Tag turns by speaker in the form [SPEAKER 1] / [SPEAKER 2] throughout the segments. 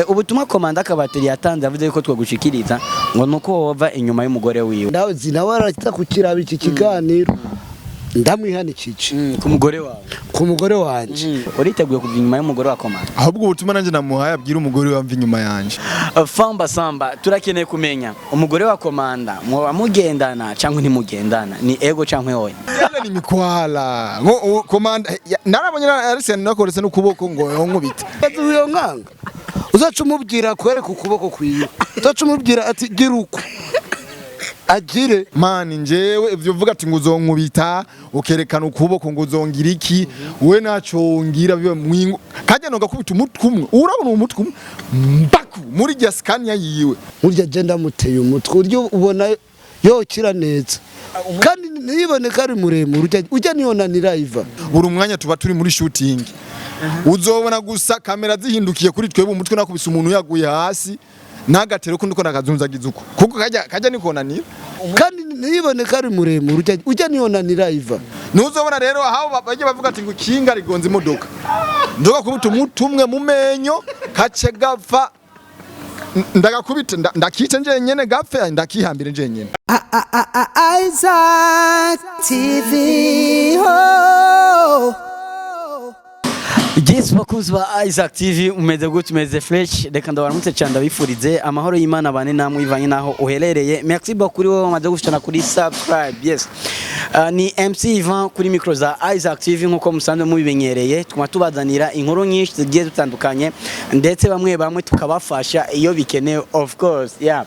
[SPEAKER 1] Ubutumwa komanda kabateri yatanze avuze ko twagushikiriza ngo nuko wova inyuma y'umugore wiwe.
[SPEAKER 2] Ndawe zinawe arata kukiraba iki kiganiro. Ndamwihanikije
[SPEAKER 1] ku mugore wawe.
[SPEAKER 2] Ku mugore wanje.
[SPEAKER 1] Uriteguye kuva inyuma y'umugore wa komanda?
[SPEAKER 3] Ahubwo ubutumwa nanje namuhaye abwira umugore wamva inyuma yanje.
[SPEAKER 1] Famba samba turakeneye kumenya umugore wa komanda mwa mugendana cyangwa ntimugendana ni ego cyangwa oya.
[SPEAKER 3] Yale ni mikwala. Ngo komanda narabonye Arsene nakoretse n'ukuboko ngo yonkubita.
[SPEAKER 2] Uyo nkanga. Uzaca umubwira kwereka ukuboko kwiye. Uzaca umubwira ati gira uko. Agire
[SPEAKER 3] mani njewe ivyo uvuga ati ngo uzonkubita ukerekana ukuboko ngo uzongira iki we naco ngira bibe mwingo kajya no gakubita umutwe umwe urabona umutwe umwe mbaku muri rya scania yiwe
[SPEAKER 2] urya agenda muteye umutwe uryo ubona yokira neza kandi niboneka ari muremure ujya niyona ni live
[SPEAKER 3] buri umwanya tuba turi muri shooting uzobona gusa kamera zihindukiye kuri twebe umutwe nakubise umuntu yaguye hasi nagatero kundi ko nakazunzagiza uko kuko kajya nikonanira
[SPEAKER 2] kandi niboneka ari muremure ujya niyona ni live
[SPEAKER 3] nuzobona rero aho baje bavuga ati ngo kinga rigonze imodoka ndoga kubuta umutumwe mu menyo kace gapfa ndagakubita ndakite nje nyene gapfe ndakihambire nje nyene
[SPEAKER 2] Isaac TV ho
[SPEAKER 1] Yes, bakunzi ba Isaac TV umeze gute umeze fresh reka ndabaramutse cyane ndabifurize amahoro y'Imana bane namwe ivanye naho uherereye merci beaucoup kuri wowe wamaze gushitana kuri subscribe yes ni MC Ivan kuri micro za Isaac TV nkuko musanzwe mubimenyereye tuma tubazanira inkuru nyinshi zigiye dutandukanye ndetse bamwe tukabafasha iyo bikenewe of course yeah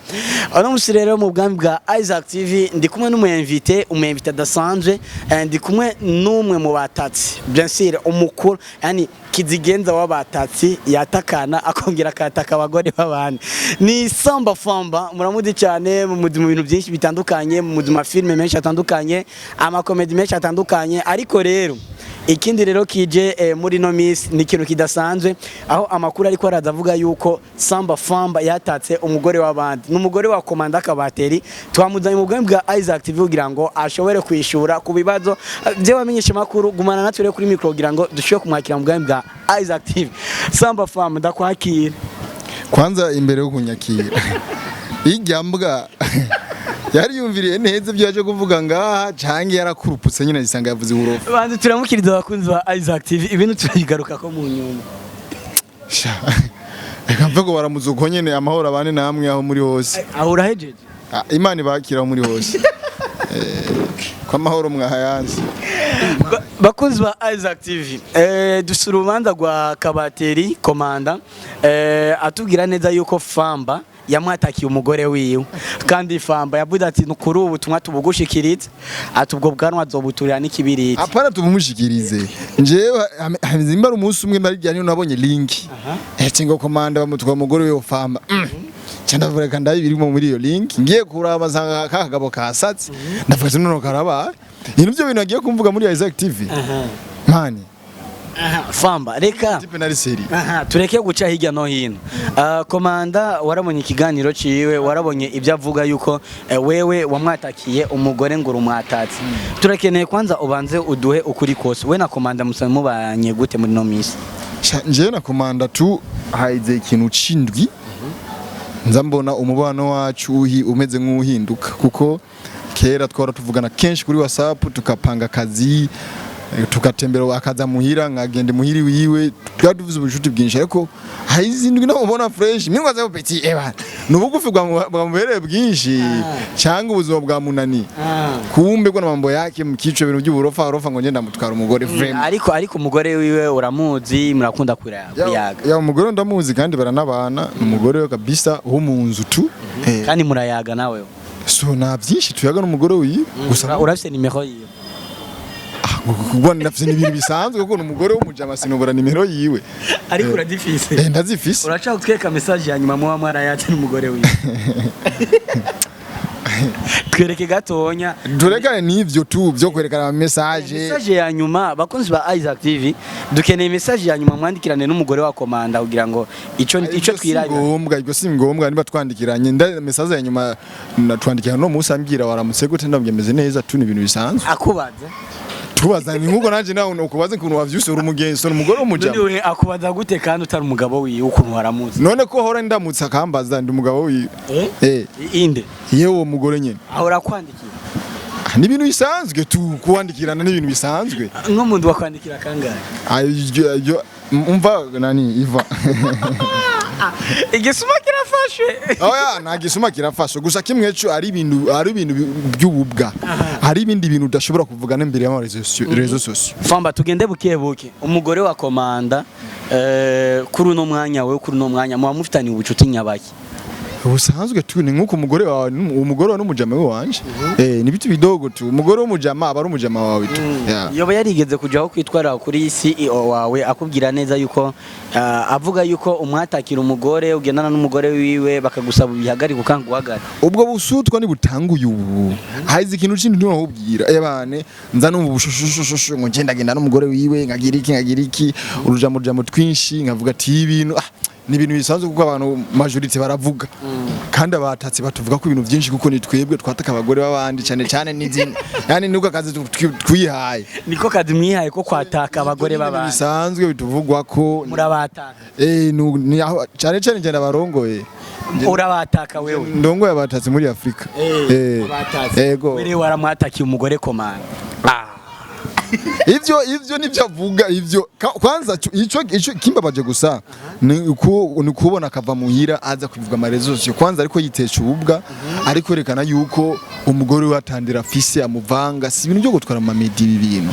[SPEAKER 1] ono musirero mu bwami bwa Isaac TV ndi kumwe n'umuyinvite dasanzwe ndi kumwe n'umwe mu batatsi bien sûr umukuru yani kizigenza wabatatsi yatakana akongera akataka abagore babandi ni FAMBA muramudi cyane mu bintu byinshi bitandukanye mu filme menshi atandukanye amakomedi menshi atandukanye ariko rero ikindi rero kije muri no miss ni kintu kidasanzwe aho amakuru ariko aravuga yuko FAMBA yatatse umugore w'abandi n'umugore wa komanda kabateri twamuzanye mu bwami bwa Isaac TV kugira ngo ashobore kwishura ku bibazo bye bamenyesha makuru gumana natwe kuri micro kugira ngo dushobore kumwakira mu bwami bwa Isaac TV FAMBA ndakwakira
[SPEAKER 3] kwanza imbere yo kunyakira ijyambwa yari yumviriye neza byo yaje kuvuga ngaha cange yarakuruputse nyine gisanga yavuze uburofa
[SPEAKER 1] bantu turamukiriza abakunzi ba Isaac TV ibintu turayigaruka ko mu nyuma
[SPEAKER 3] reka mvugo baramuzuko nyene amahoro abane namwe aho muri hose
[SPEAKER 1] aho urahejeje
[SPEAKER 3] Imana ibakira muri hose kwa mahoro mwahayanze
[SPEAKER 1] bakunzi ba Isaac TV dusura urubanza rwa kabateri komanda atubwira neza yuko FAMBA yamwatakiye umugore wiwe kandi FAMBA yavuze ati nukuri ubutumwa tubugushikirize atubwo bwanwa azobuturira n'ikibiriti
[SPEAKER 3] apana tubumushikirize njewe hamizimba umunsi umwe nari cyane nabonye link ngo komanda bamutwa umugore wiwe FAMBA cyanda vureka ndabirimo muri iyo link ngiye kuraba sanga kakagabo kasatse ndavuga none karaba ibintu byo bintu agiye kumvuga muri Isaac TV mani
[SPEAKER 1] FAMBA reka tureke guca hirya no hino komanda warabonye ikiganiro ciwe warabonye ibyo avuga yuko wewe wamwatakiye umugore ngo rumwatatse turakeneye kwanza ubanze uduhe ukuri kose we na komanda musanzwe mubanye gute muri no miss
[SPEAKER 3] nje na komanda tu haize ikintu cindwi nzambona umubano wacu umeze nk'uhinduka kuko kera twara tuvugana kenshi kuri WhatsApp tukapanga akazi tukatembera akaza muhira nkagende muhiri wiwe twaduvuze ubushuti bwinshi ariko hayizindwi no ubona fresh mingwa za petit nubugufi bwa mubereye bwinshi cyangwa ubuzima bwa munani kumbe ko namambo yake mu kico bintu by'uburofa ngo ngenda mutwara umugore frame
[SPEAKER 1] ariko umugore wiwe uramuzi murakunda kuyaga
[SPEAKER 3] ya umugore ndamuzi kandi baranabana umugore we kabisa ho mu nzu tu
[SPEAKER 1] kandi murayaga nawe
[SPEAKER 3] so na byinshi tuyaga n'umugore wiwe
[SPEAKER 1] gusa urafite nimero yiwe
[SPEAKER 3] kubona nafise n'ibintu bisanzwe kuko umugore w'umujama sinubura nimero yiwe
[SPEAKER 1] ariko uradifise
[SPEAKER 3] ndazifise
[SPEAKER 1] uracha kutweka message ya nyuma muwa mwarayate n'umugore wiwe twereke gatonya
[SPEAKER 3] turekane n'ivyo tu byo kwerekana message
[SPEAKER 1] ya nyuma bakunzi ba Isaac TV dukeneye message ya nyuma mwandikirane n'umugore wa komanda kugira ngo ico twirabira
[SPEAKER 3] ngombwa ibyo si ngombwa niba twandikiranye nda message ya nyuma natwandikira no musambira waramutse gute ndabyemeze neza tu n'ibintu bisanzwe
[SPEAKER 1] akubaza
[SPEAKER 3] tubaza ni nkuko nanje nawe ukubaze kuntu wavyuse uri umugenzi umugore w'umujama
[SPEAKER 1] none akubaza gute kandi utari umugabo wiwe ukuntu waramuzi
[SPEAKER 3] none ko hora ndamutse akambaza ndi umugabo wiwe
[SPEAKER 1] inde
[SPEAKER 3] yewe mugore nyene
[SPEAKER 1] ahora kwandikira
[SPEAKER 3] ni ibintu bisanzwe kuwandikirana n'ibintu bisanzwe
[SPEAKER 1] nk'umuntu wakwandikira kangahe
[SPEAKER 3] umva nani iva
[SPEAKER 1] igisuma kirafashe
[SPEAKER 3] oya nta gisuma kirafashe gusa kimwe cyo ari ibintu by'ububwa hari ibindi bintu udashobora kuvuga n'imbere y'amarezo sosio
[SPEAKER 1] Famba tugende buke umugore wa komanda kuri uno mwanya muba mufitanye ubucuti nyabaki
[SPEAKER 3] ubusanzwe tu ni nkuko umugore wawe n'umujama we wanje ni bitu bidogo tu umugore w'umujama aba ari umujama wawe tu
[SPEAKER 1] yoba yarigeze kujaho kwitwara kuri CEO wawe akubwira neza yuko avuga yuko umwatakira umugore ugendana n'umugore wiwe bakagusaba ibihagarika ukanguhagara
[SPEAKER 3] ubwo busutwa ni butanguye ubu haize ikintu kindi nto ubwira yabane nza numva ubushushushu ngo ngenda n'umugore wiwe ngagira iki urujamo twinshi nkavuga ati ibintu ni ibintu bisanzwe kuko abantu majority baravuga kandi abatatsi batuvuga ko ibintu byinshi kuko ni twebwe twataka abagore babandi cyane n'izindi yani niko kazi twihaye
[SPEAKER 1] niko kazi mwihaye ko kwataka abagore babandi
[SPEAKER 3] bisanzwe bituvugwa ko
[SPEAKER 1] murabataka
[SPEAKER 3] ni cyane ngenda barongoye
[SPEAKER 1] urabataka wewe
[SPEAKER 3] ndongoye abatatsi muri Afrika
[SPEAKER 1] yego wewe waramwatakiye umugore komanda
[SPEAKER 3] ivyo nivyo avuga ivyo kwanza ico kimbabaje gusa ni kubona akava muhira aza kuvuga amarezo sio kwanza ariko yitesha ububwa ariko rekana yuko umugore we atandira fise amuvanga si ibintu byo gutwara amamedi ibintu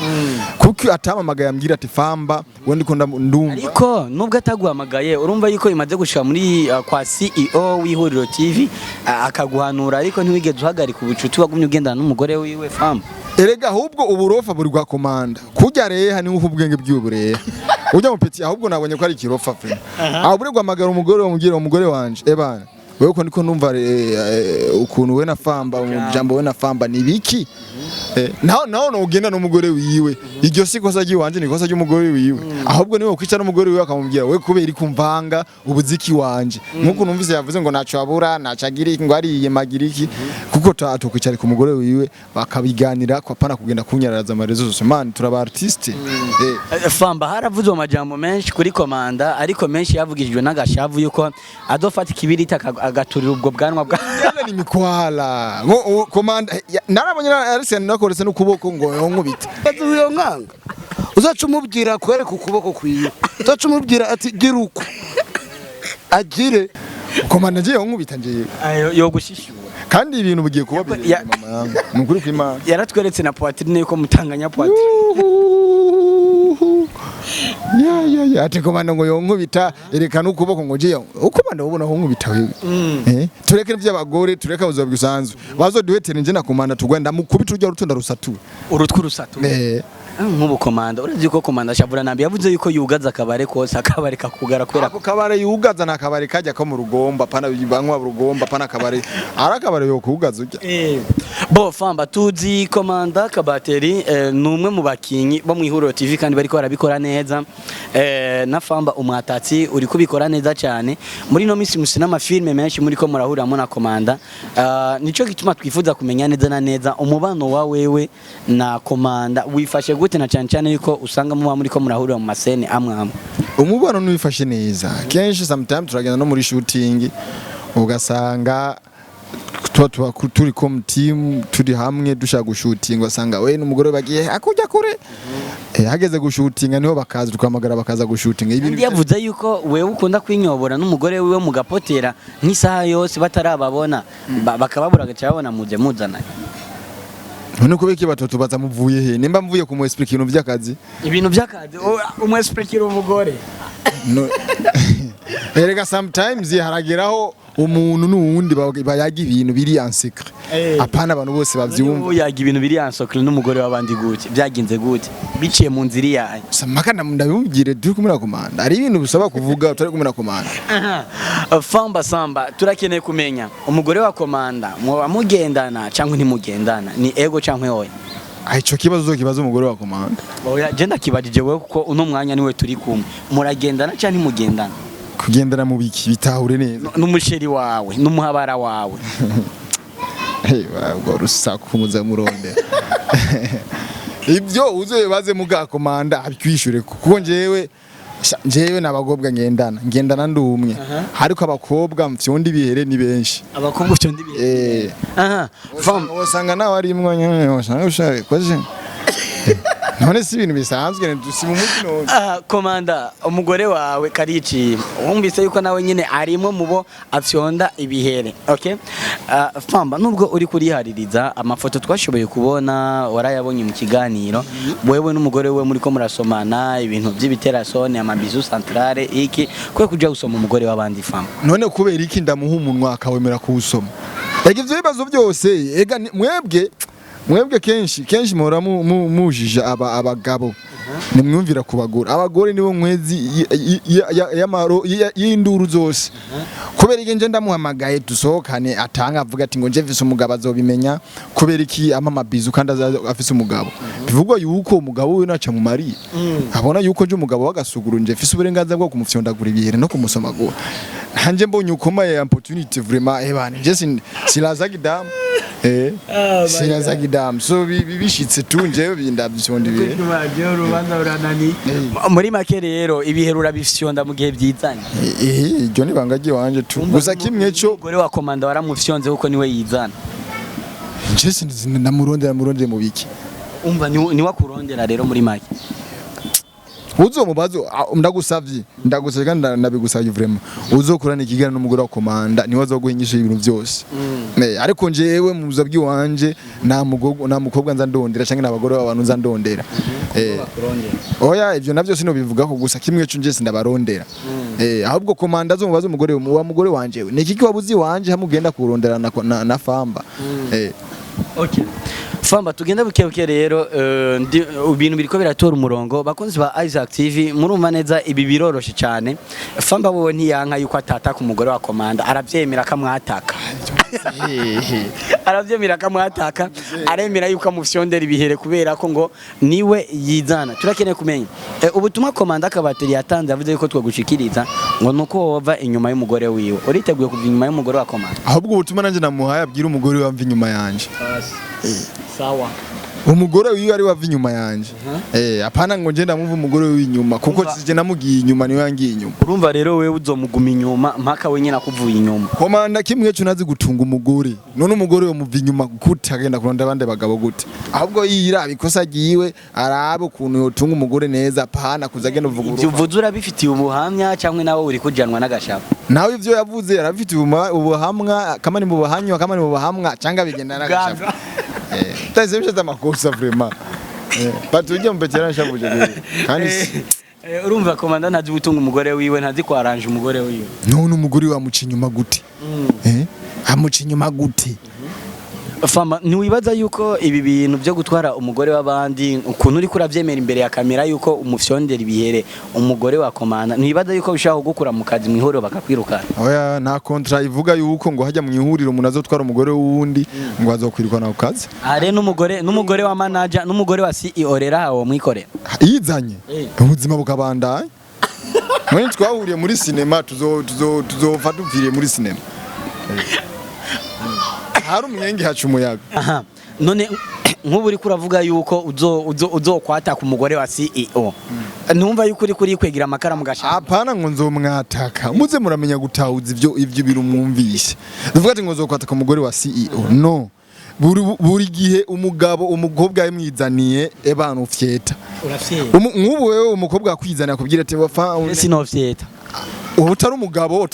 [SPEAKER 3] kuko atamamagaye ambwira ati famba wendi ko ndumva
[SPEAKER 1] ariko nubwo ataguhamagaye urumva yuko imaze gushika muri kwa CEO w'ihuriro TV akaguhanura ariko ntiwigeze uhagarika ubucuti wagumye ugendana n'umugore wiwe famba
[SPEAKER 3] erega ahubwo uburofa buri gwa komanda kujya reha ni ubwenge bw'ubureha ujya mu peti ahubwo nabonye ko ari kirofa fe aho buri gwamagara umugore wamubwira umugore wanje ebana wewe ko niko numva ukuntu we na famba umujambo we na famba ni biki naho ugenda n'umugore wiwe iryo sikosa giwanje ni kosa ry'umugore wiwe ahubwo niwe kwica n'umugore wiwe akamubwira we kubera iri kumvanga ubuziki wanje nkuko numvise yavuze ngo naco abura nacagira ngo ari yemagiriki kuko atokwicara ku mugore wiwe bakabiganira kwa pana kugenda kunyararaza amarezo zose man turaba artiste
[SPEAKER 1] famba haravuzwe amajambo menshi kuri komanda ariko menshi yavugijwe n'agashavu yuko adofata ikibirita agaturira ubwo bwanwa bwa
[SPEAKER 3] ni mikwala ngo komanda narabonye Arsene nakoretse n'ukuboko ngo yonkubita
[SPEAKER 2] uyo nkanga uzaca umubwira kwereka ukuboko kwiwe uzaca umubwira ati gira uko agire
[SPEAKER 3] komanda ngiye yonkubita ngiye
[SPEAKER 1] yo gushishura
[SPEAKER 3] kandi ibintu bugiye kuba mama yangu nukuri kw'Imana
[SPEAKER 1] yaratweretse na poitrine yuko mutanganya poitrine
[SPEAKER 3] ya ati komanda ngo yonkubita erekana ukuboko ngo ngiye ukomanda ubona ho nkubita wewe tureke by'abagore tureka buzaba bwisanzwe bazoduhetere nje na komanda tugwenda mukubita urya rutunda rusatu
[SPEAKER 1] rusatu nk'ubu komanda urazi ko komanda shavura nambi yavuze yuko yugaza akabare kose akabare kakugara kwera
[SPEAKER 3] ako kabare yugaza na kabare kajya ko mu rugomba pana banywa rugomba pana kabare arakabare yo kugaza ujya
[SPEAKER 1] bo famba tuzi komanda kabateri numwe mu bakinyi bo mu ihuriro TV kandi bariko barabikora neza na famba umwatatsi uri kubikora neza cyane muri no misi musina amafilme menshi muri ko murahuramo na komanda nico gituma twifuza kumenya neza na neza umubano wa wewe na komanda wifashe gute na cyane yuko usanga muba muri ko murahurira mu masene amwe
[SPEAKER 3] umubano n'wifashe neza kenshi sometimes turagenda no muri shooting ugasanga turi com team turi hamwe dushaka gushutinga wasanga we n'umugore bagiye akujya kure hageze gushutinga niho bakaza tukamagara bakaza gushutinga
[SPEAKER 1] ibintu yavuze yuko wewe ukunda kwinyobora n'umugore wiwe mugapotera nk'isaha yose batarababona bakababura gacabona muze muzananye
[SPEAKER 3] none ko biki batatu bazamuvuye he nimba mvuye ku mu explique ibintu by'akazi
[SPEAKER 1] umu explique umugore
[SPEAKER 3] erega sometimes harageraho umuntu n'uwundi bayaga ibintu biri en secret apana abantu bose bavyumva
[SPEAKER 1] yaga ibintu biri en secret n'umugore wabandi gute byaginze gute biciye mu nzira yaye
[SPEAKER 3] samaka ndabimubwire turi kumira komanda ari ibintu bisaba kuvuga utari kumira komanda
[SPEAKER 1] famba samba turakeneye kumenya umugore wa komanda mwa mugendana cyangwa ntimugendana ni ego cyangwa oya
[SPEAKER 3] ico kibazo umugore wa komanda
[SPEAKER 1] oya je ndakibajije wewe kuko uno mwanya niwe turi kumwe muragendana cyangwa ntimugendana
[SPEAKER 3] kugendera mu biki bitahure neza
[SPEAKER 1] n'umusheri wawe n'umuhabara wawe
[SPEAKER 3] hey wabwo rusaku muza muronde ibyo uzobibaze mugakomanda abikwishure kuko njyewe n'abagobwa ngendana ndumwe ariko abakobwa mfyonda ibihere ni benshi
[SPEAKER 1] abakobwa mfyonda ibihere
[SPEAKER 3] usanga nawe ari imwe usanga ushaka kwaje none si ibintu bisanzwe dusi mu mujyi none
[SPEAKER 1] komanda umugore wawe Karici wumvise yuko nawe nyine arimo mubo afyonda ibihere okay Famba nubwo uri kurihaririza amafoto twashoboye kubona warayabonye mu kiganiro wewe n'umugore we muri ko murasomana ibintu by'ibiterasone amabizu centrale iki kwe kuja gusoma umugore w'abandi Famba
[SPEAKER 3] none kubera iki ndamuha umunwa akawemera kuwusoma ivyo bibazo byose ega mwebwe kenshi muhora mujija abagabo nimwumvira kubagura abagore nibo mwezi y'induru zose kubera iki nje ndamuhamagaye dusohokane atanga avuga ati ngo nje mfise umugabo azobimenya kubera iki amamabizu kandi afise umugabo bivugwa yuko umugabo we naca mu Mariya abona yuko nje umugabo wagasuguru nje mfise uburenganzira bwo kumufyondagura ibihere no kumusomagura nanje mbonye ukomaye opportunity vraiment ebana nje silazagidam silazagidam so bibishitse tunje bindabishonda ibihere
[SPEAKER 1] muri make rero ibiherura bifyonda mu gihe byizanye
[SPEAKER 3] ibyo ni banga giwanje tu gusa kimwe cyo
[SPEAKER 1] gore wa komanda waramufyonze kuko niwe yizana
[SPEAKER 3] Jesse namurondera mu biki
[SPEAKER 1] umva ni wakurondera rero muri make
[SPEAKER 3] uzomubazo ndagusavye kandi nabigusavye vraiment uzokorana ikigana n'umugore wa komanda niwe azoguhingisha ibintu byose ariko njewe mu buzabwi wanje nta mukobwa nza ndondera canke n'abagore b'abantu nza ndondera oya ivyo navyo sino bivuga ko gusa kimwe cyo nje sindabarondera ahubwo komanda azomubaza umugore wanje ni iki wabuzi wanje hamugenda kurondera na Famba
[SPEAKER 1] okay Famba tugenda bukebuke rero ibintu biriko biratora umurongo bakunzi ba Isaac TV murumva neza ibi biroroshe cyane Famba wowe ntiyanka yuko atata ku mugore wa komanda aravyemera kamwataka aravyemera kamwataka aremera yuko amufyondera ibihere kubera ko ngo niwe yizana turakeneye kumenya ubutumwa komanda akabateri yatanze yavuze yuko twagushikiriza ngo nuko wova inyuma y'umugore wiwe uriteguye kuva inyuma y'umugore wa komanda
[SPEAKER 3] ahubwo ubutumwa nanje namuhaye abwira umugore we amva inyuma yanje
[SPEAKER 1] sawa
[SPEAKER 3] umugore wiwe ari wava inyuma yanje apana ngo nje ndamuva umugore wiwe inyuma kuko sije namugiye inyuma niwe yangiye inyuma
[SPEAKER 1] urumva rero wewe uzomuguma inyuma mpaka we nyina kuvuye inyuma
[SPEAKER 3] komanda kimwe cyo nazi gutunga umugore none umugore we muva inyuma gutagenda kuronda abandi bagabo gute ahubwo yira bikosa giwe arabe kuntu yotunga umugore neza apana kuzagenda uvuga
[SPEAKER 1] ivyo vuzura bifitiye ubuhamya cyangwe nawe uri kujanwa n'agashabo
[SPEAKER 3] nawe ivyo yavuze yarafitiye ubuhamwa kamani mu buhanywa kamani mu buhamwa cyanga bigenda n'agashabo Taze mshata amakosa vraiment. Patuje mbetera nshabuje kandi
[SPEAKER 1] urumva komanda ntazi gutunga umugore wiwe ntazi kwaranje umugore wiwe
[SPEAKER 3] none umugore wamuca inyuma gute amuca inyuma gute
[SPEAKER 1] Fama ntiwibaza yuko ibi bintu byo gutwara umugore w'abandi ukuntu uri kuravyemera imbere ya kamera yuko umufyondera ibihere umugore wa komanda ntiwibaza yuko bishaka gukura mu kazi mu ihuriro bakakwirukana
[SPEAKER 3] oya nta contrat ivuga yuko ngo hajya mu ihuriro umuntu azotwara umugore wundi ngo azokwirukana ku kazi
[SPEAKER 1] are n'umugore wa manager n'umugore wa CEO rero aho mwikorera
[SPEAKER 3] yizanye ubuzima bukabandanya none twahuriye muri cinema tuzova duviriye muri cinema hari umwenge haca umuyaga
[SPEAKER 1] none nk'ubu uri kuravuga yuko uzokwataka umugore wa CEO ntumva yuko uri kuri kwegera amakara mu gashaka
[SPEAKER 3] apana ngo nzomwataka muze muramenya gutahuza ivyo bintu mwumvise uvuga ati ngo nzokwataka umugore wa CEO no buri gihe umukobwa yamwizaniye abantu ufyeta nk'ubu wewe umukobwa akwizaniye akubwira ati wafa
[SPEAKER 1] sinofyeta
[SPEAKER 3] utari umugabo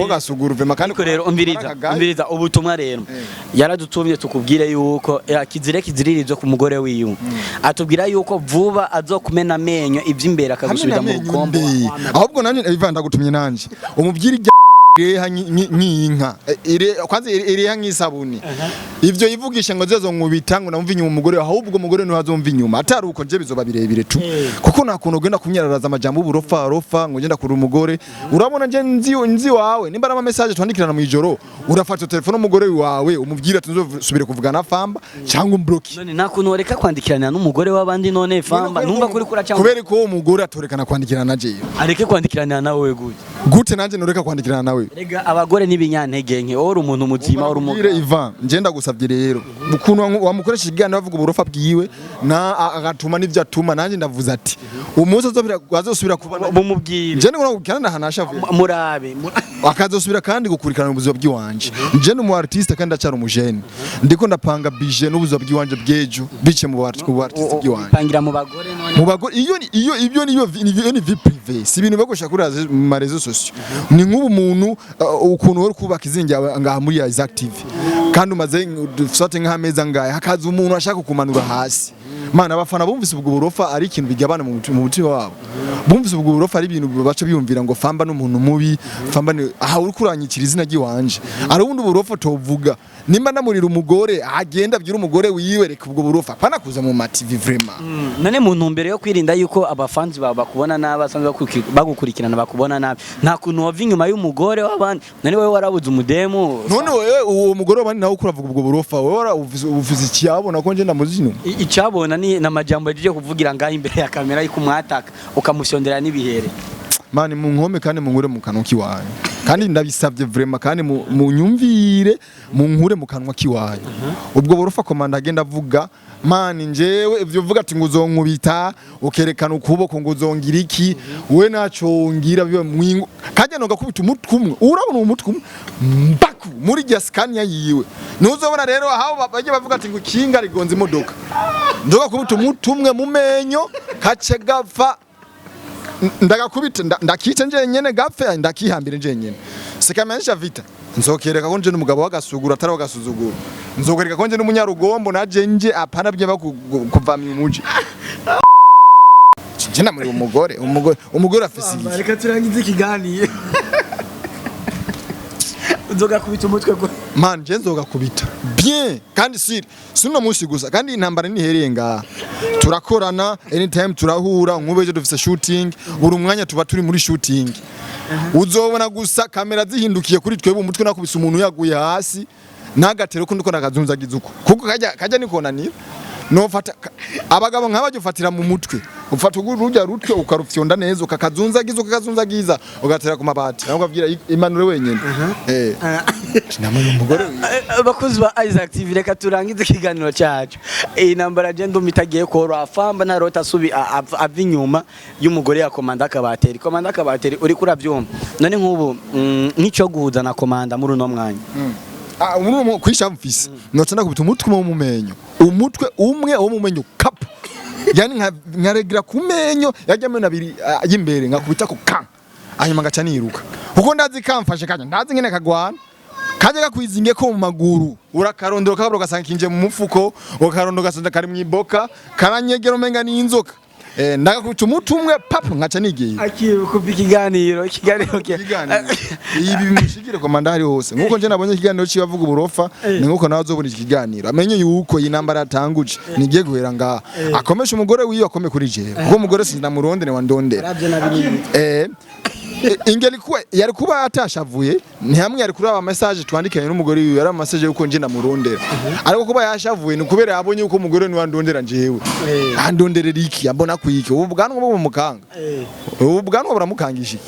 [SPEAKER 3] gasuguru vema kandi
[SPEAKER 1] ko rero umviriza ubutumwa rero yaradutumye tukubwire yuko kiziririzo ku mugore wiwe atubwira yuko vuba azokumena amenyo ivy'imbere akagusubiza mu rukombo
[SPEAKER 3] ahubwo nanje bivanda gutumye nanje umubwira ireha nk'inka kwanza ireha nk'isabuni ivyo yivugisha ngo zezo nkubita ngo namva inyuma umugore ahubwo umugore no hazomva inyuma atari uko nje bizoba birebire tu kuko nakuntu ugenda kunyararaza amajambo uburofa ngo ngenda kuri umugore urabona nje nzi wawe nimba ama message twandikirana mu ijoro urafata telefone umugore wawe umubwira ati nzosubire kuvugana na Famba cyangwa umbloki
[SPEAKER 1] none nakuntu oreka kwandikirana n'umugore w'abandi none Famba numva kuri kura cyangwa
[SPEAKER 3] kubera ko umugore atorekana kwandikirana naje
[SPEAKER 1] areke kwandikirana nawe
[SPEAKER 3] gute nanje noreka kwandikirana nawe biragoye.
[SPEAKER 1] Rega abagore n'ibinyantege nke uri umuntu muzima uri
[SPEAKER 3] umugore Ivan ngenda gusabye rero ukuntu wamukoresha igana bavuga uburofa bwiwe na agatuma n'ivyo atuma nanje ndavuze ati umunsi azosubira kubana
[SPEAKER 1] bumubwire
[SPEAKER 3] je ngo kandi hanashavuye
[SPEAKER 1] murabe
[SPEAKER 3] akazosubira kandi gukurikirana ubuzima bw'iwanje je ni mu artiste kandi acara umujene ndiko ndapanga bije n'ubuzima bw'iwanje bwejo bice mu artiste bw'iwanje
[SPEAKER 1] pangira mu bagore none
[SPEAKER 3] mu bagore iyo ni vie privée si ibintu bagosha kuri ma réseaux sociaux ni nk'ubu muntu ukuntu wari kubaka izingi ngaha muri ya Isaac TV kandi umaze dufate nk'ameza ngaya hakaza umuntu ashaka kumanura hasi mana abafana bumvise ubwo burofa ari ikintu bigabana mu mutima wabo bumvise ubwo burofa ari ibintu baca biyumvira ngo famba n'umuntu mubi famba ni aha uri kuranyikira izina ry'iwanje ari ubundi burofa tovuga nimba namurira umugore agenda byira umugore wiwereka ubwo burofa pana kuza mu ma TV vraiment
[SPEAKER 1] none mu ntumbero yo kwirinda yuko abafanzi baba bakubona nabi asanzwe bagukurikirana bakubona nabi nta kuntu wava inyuma y'umugore w'abandi none wewe warabuze umudemu
[SPEAKER 3] none wewe uwo mugore w'abandi nawe ukuravuga ubwo burofa wewe waravuze icyabona ko nje ndamuzino
[SPEAKER 1] icyabona ni namajambo yaje kuvugira ngaho imbere ya kamera yuko umwataka ukamushondera n'ibihere
[SPEAKER 3] mani mu nkome kandi mu nkure mu kanwa kiwaye kandi ndabisavye vraiment kandi mu nyumvire mu nkure mu kanwa kiwaye ubwo burofa komanda agenda avuga mani njewe ivyo uvuga ati ngo uzonkubita ukerekana ukuboko ngo uzongira iki we nacongira bibe mwingo kajya no gakubita umutwe umwe urabona umutwe umwe mbaku muri Scania yiwe nuzobona rero aho baje bavuga ati ngo kinga rigonze imodoka ndoga kubita umutwe umwe mu menyo kace gapfa ndagakubita ndakice njenyene gapfe ndakihambire njenyene sikamenyesha vita nzokereka ko nje n'umugabo wagasugura atari wagasuzugura nzokereka ko nje n'umunyarugombo naje nje apana bye bakuvamya umuji nje namuri umugore afisi
[SPEAKER 1] reka turangize ikiganiye nzoga kubita umutwe ko
[SPEAKER 3] man je nzoga kubita bien kandi sino mushi gusa kandi intambara nihereye ngaha turakorana anytime turahura nkubeje dufise shooting buri umwanya tuba turi muri shooting uzobona gusa kamera zihindukiye kuri twebwe umutwe nakubise umuntu yaguye hasi nagatero ko ndiko nakazunzagiza uko kuko kajya nikonanira no fata abagabo nk'abagifatira mu mutwe ufata urujya rutwe ukarufyonda neza ukakazunzagiza ugatera ku mabati nako bavira imanure wenyene namwe umugore
[SPEAKER 1] bakuzi ba Isaac TV reka turangize ikiganiro cyacu intambara je ndumitagiye ko rafamba na rota subi avinyuma y'umugore ya komanda kabateri uri kurabyumva none nk'ubu nico guhuza na komanda muri uno mwanya
[SPEAKER 3] umuntu kwisha mfise noca ndakubita umutwe mu mumenyo umutwe umwe wo mu menyo kapu yani nkaregira ku menyo yajyamo nabiri y'imbere ngakubita ko kan hanyuma ngaca niruka kuko ndazi kamfashe kanya ndazi ngene kagwana kaje gakwizinge ko mu maguru urakarondera kabro gasanga kinje mu mufuko ukarondera gasanga kari mu iboka karanyegera umenga ni inzoka ndagakubita umutumwe papu ngaca nigiye
[SPEAKER 1] akikupa ikiganiro
[SPEAKER 3] ibi bimushigire komandari hose nkuko nje nabonye ikiganiro cibavuga uburofa ni nkuko nawe azobona ikiganiro amenye yuko inambara atanguje nigiye guhera ngaha akomesha umugore wiyo akome kuri jewe kuko umugore sinamurondere wandondera ingeli kuwe yari kuba atashavuye ni hamwe yari kuraba message twandikanye n'umugore wiwe yari message yuko nje namurondera ariko kuba yashavuye ni kubera yabonye yuko umugore ni wandondera njewe andonderera iki ambona kwiki ubu bwanwa bwo mukanga ubu bwanwa buramukangisha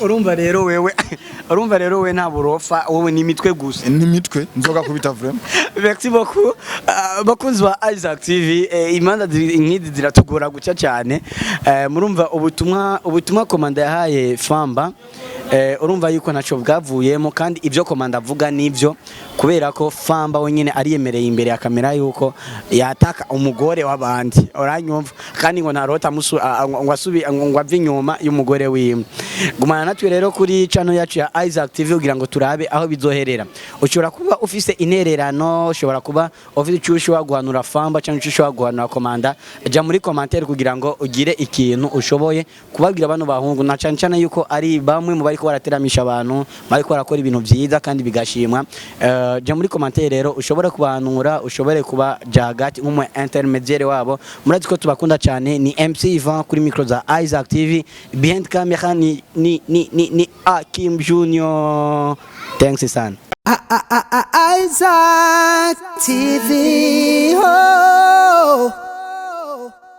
[SPEAKER 1] urumva rero we nta burofa wowe ni mitwe gusa
[SPEAKER 3] ni mitwe nzoga kubita vraiment
[SPEAKER 1] merci beaucoup bakunzi ba Isaac TV imanda nk'izi ziratugora guca cyane murumva ubutumwa komanda yahaye FAMBA urumva yuko naco bwavuyemo kandi ibyo komanda avuga nivyo kubera ko FAMBA wenyine ariyemereye imbere ya kamera yuko yataka umugore w'abandi uranyumva kandi ngo narota ngo ave inyuma y'umugore wiwe gumana natwe rero kuri channel yacu ya Isaac TV kugira ngo turabe aho bizoherera ushobora kuba ufise intererano ushobora kuba ufite cyusho waguhanura FAMBA cyangwa cyusho waguhanura komanda ja muri commentaire kugira ngo ugire ikintu ushoboye kubabwira abantu bahungu na cyane yuko ari bamwe mu bariko barateramisha abantu bariko barakora ibintu byiza kandi bigashimwa ja muri commentaire rero ushobora kubahanura ushobore kuba jagati nk'umu intermediaire wabo murazi ko tubakunda cyane ni MC Ivan kuri micro za Isaac TV behind camera ni Akim Junior thanks sana
[SPEAKER 4] Isaac TV oh